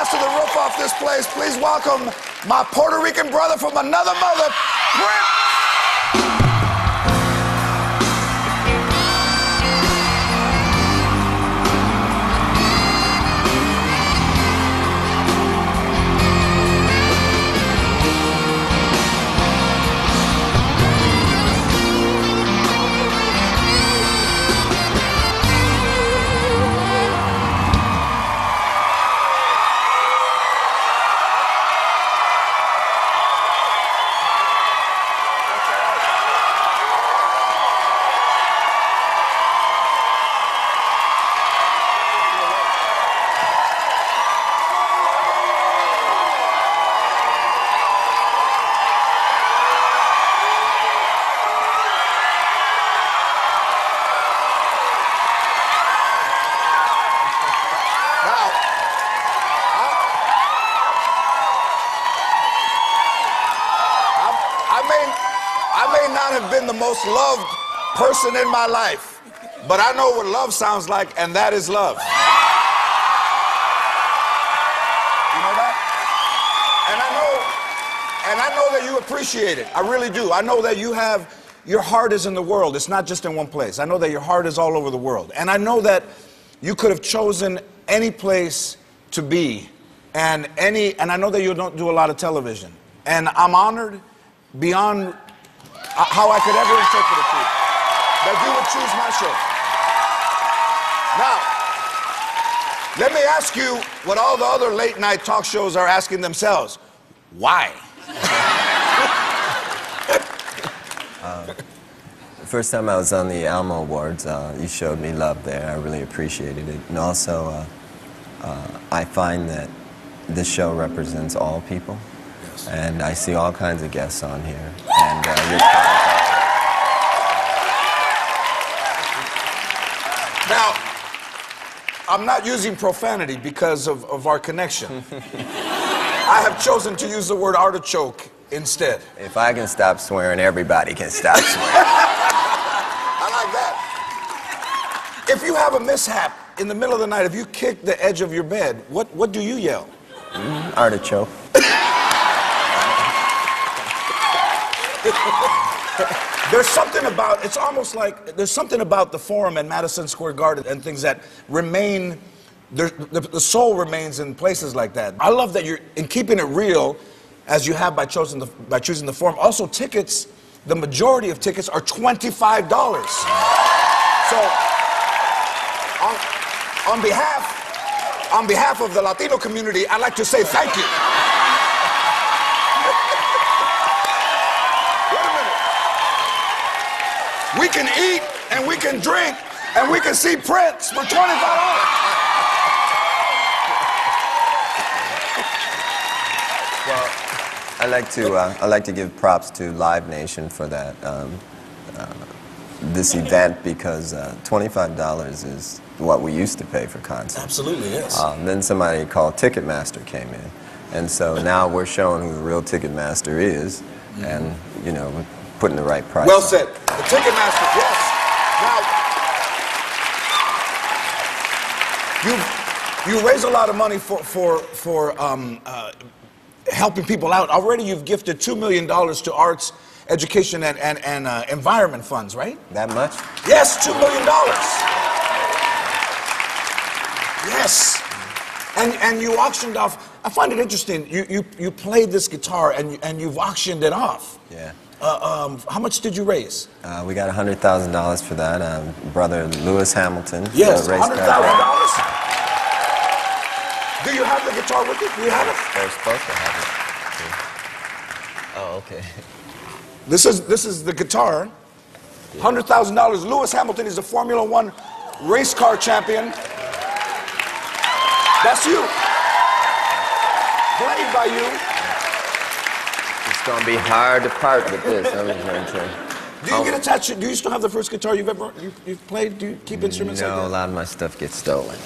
blasted the roof off this place. Please welcome my Puerto Rican brother from another mother, Prince. I may not have been the most loved person in my life, but I know what love sounds like, and that is love. You know that? And I know that you appreciate it. I really do. I know that your heart is in the world. It's not just in one place. I know that your heart is all over the world. And I know that you could have chosen any place to be, and I know that you don't do a lot of television. And I'm honored beyond how I could ever interpret it to you, that you would choose my show. Now, let me ask you what all the other late night talk shows are asking themselves. Why? The first time I was on the Alma Awards, you showed me love there. I really appreciated it. And also, I find that this show represents all people. Yes. And I see all kinds of guests on here. And Now, I'm not using profanity because of our connection. I have chosen to use the word artichoke instead. If I can stop swearing, everybody can stop swearing. I like that. If you have a mishap in the middle of the night, if you kick the edge of your bed, what do you yell? Artichoke. There's something about, it's almost like, there's something about the Forum and Madison Square Garden and things that remain, the soul remains in places like that. I love that you're in keeping it real, as you have by choosing the Forum. Also, tickets, the majority of tickets are $25. So, on behalf of the Latino community, I'd like to say thank you. We can eat, and we can drink, and we can see Prince for $25. Well, I like to give props to Live Nation for that this event, because $25 is what we used to pay for concerts. Absolutely, yes. Then somebody called Ticketmaster came in, and so now we're showing who the real Ticketmaster is, and you know, we're putting the right price. Well said. The Ticketmaster, yes. Now, you raise a lot of money for helping people out. Already you've gifted $2 million to arts, education, and environment funds, right? That much? Yes, $2 million. Yes. And you auctioned off, I find it interesting, you played this guitar and you've auctioned it off. Yeah. How much did you raise? We got $100,000 for that. Brother Lewis Hamilton. Yes, $100,000. Do you have the guitar with you? Do you have it? They're supposed to have it. Oh, okay. This is the guitar. $100,000. Lewis Hamilton is a Formula One race car champion. That's you. Played by you. It's gonna be hard to part with this. I'm just gonna tell you. Do you get attached? Do you still have the first guitar you've played? Do you keep instruments like that? No, a lot of my stuff gets stolen.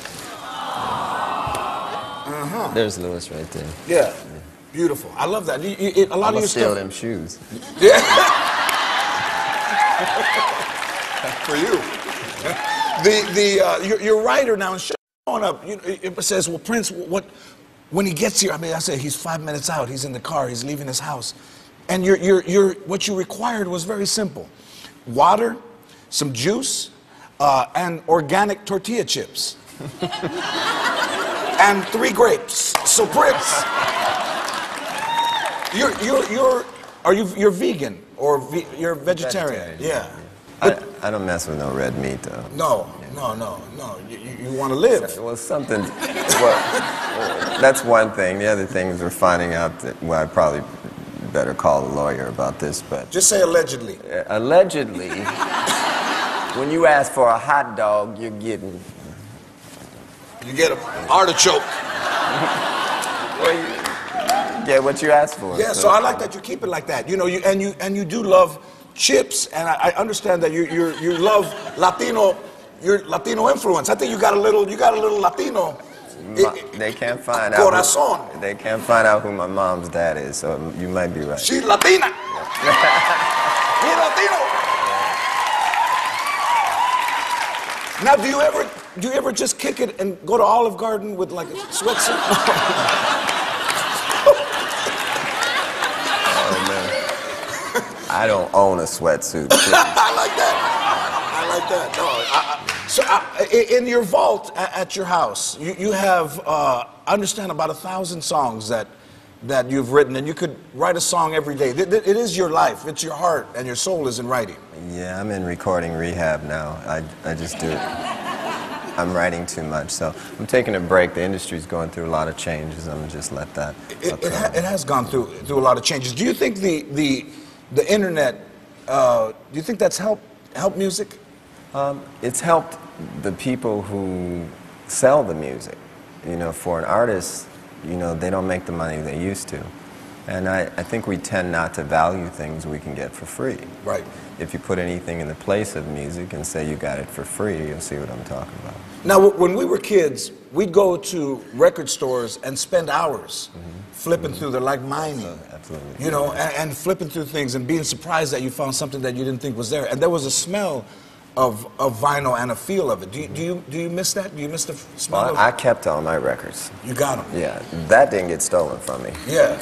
There's Lewis right there. Yeah. Beautiful. I love that. A lot of your steal stuff. them shoes. Yeah. For you. Your writer now is showing up. It says, well, Prince, when he gets here, I mean, I said he's 5 minutes out. He's in the car. He's leaving his house, and what you required was very simple: water, some juice, and organic tortilla chips, and 3 grapes. So Prince, you're vegan or you're vegetarian? Yeah. I don't mess with no red meat though. No. You want to live. Well, something. Well, that's one thing. The other thing is we're finding out that, well, I probably better call a lawyer about this, but Just say allegedly. Allegedly, when you ask for a hot dog, you're getting. You get an artichoke. Well, you get what you ask for. Yeah, so I like that you keep it like that. You know, you do love chips, and I understand that you love Latino. Your Latino influence. I think you got a little Latino. They can't find Corazon. out. They can't find out who my mom's dad is, so you might be right. She's Latina. He's Latino. Now, do you ever just kick it and go to Olive Garden with like a sweatsuit? Oh man, I don't own a sweatsuit. I like that. No, so in your vault at your house, you have, I understand, about 1,000 songs that you've written, and you could write a song every day. It is your life. It's your heart and your soul is in writing. Yeah, I'm in recording rehab now. I just do it. I'm writing too much, so I'm taking a break. The industry's going through a lot of changes. I'm gonna just let that. It has gone through a lot of changes. Do you think the internet? Do you think that's helped music? It's helped the people who sell the music. You know, for an artist, you know, they don't make the money they used to. And I think we tend not to value things we can get for free. Right. If you put anything in the place of music and say you got it for free, you'll see what I'm talking about. Now, when we were kids, we'd go to record stores and spend hours flipping through. They're like mining. Absolutely. You know, and flipping through things and being surprised that you found something that you didn't think was there. And there was a smell of vinyl and a feel of it. Do you miss that? Do you miss the smell of it? I kept all my records. You got them? Yeah, that didn't get stolen from me. Yeah.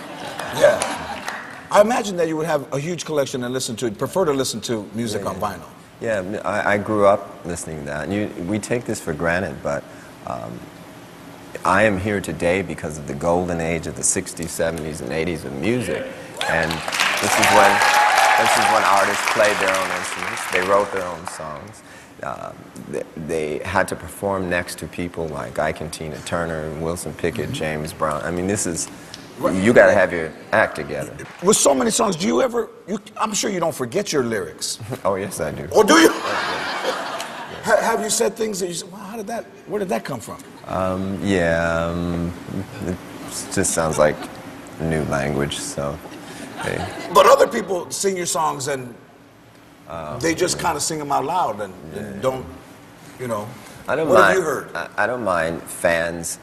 I imagine that you would have a huge collection and prefer to listen to music on vinyl. Yeah, I grew up listening to that. And we take this for granted, but I am here today because of the golden age of the 60s, 70s, and 80s of music. And this is when artists played their own instruments. They wrote their own songs. They had to perform next to people like Ike and Tina Turner, Wilson Pickett, James Brown. I mean, this is, you got to have your act together. With so many songs, do you ever, I'm sure you don't forget your lyrics. Oh, yes, I do. Oh, do you? Have you said things that you said, well, where did that come from? It just sounds like new language, so. Hey. But other people sing your songs and they just kind of sing them out loud and don't, you know. What have you heard? I don't mind fans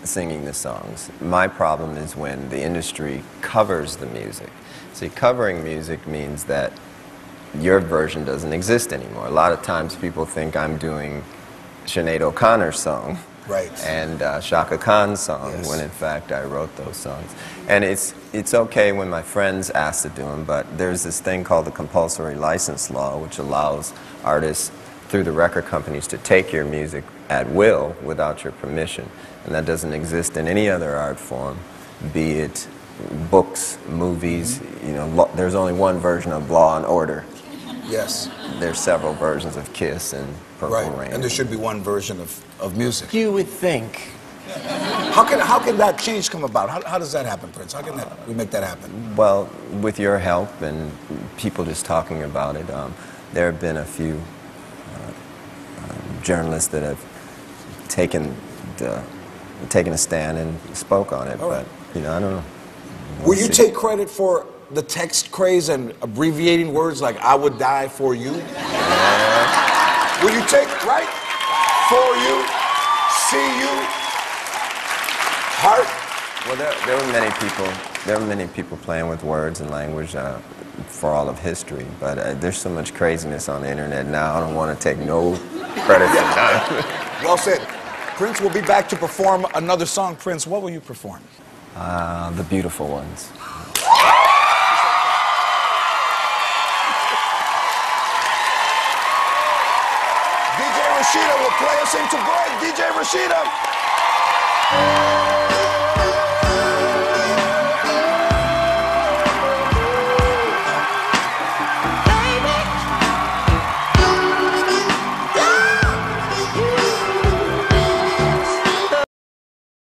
singing the songs. My problem is when the industry covers the music. See, covering music means that your version doesn't exist anymore. A lot of times people think I'm doing Sinead O'Connor's song. Right. And Shaka Khan's song, when in fact I wrote those songs. And it's okay when my friends ask to do them, but there's this thing called the compulsory license law, which allows artists through the record companies to take your music at will without your permission. And that doesn't exist in any other art form, be it books, movies. You know, there's only one version of Law and Order. Yes. There's several versions of Kiss and Purple Rain. And there should be one version of music. You would think. How can that change come about? How does that happen, Prince? How can we make that happen? Well, with your help and people just talking about it, there have been a few journalists that have taken a stand and spoke on it, but you know, I don't know. Will you take credit for the text craze and abbreviating words like "I would die for you"? Will you take right for you, see you, heart? Well, there were many people playing with words and language for all of history, but there's so much craziness on the internet now. I don't want to take no credit for that. Well said. Prince will be back to perform another song. Prince, what will you perform? The Beautiful Ones. DJ Rashida will play us into break. DJ Rashida.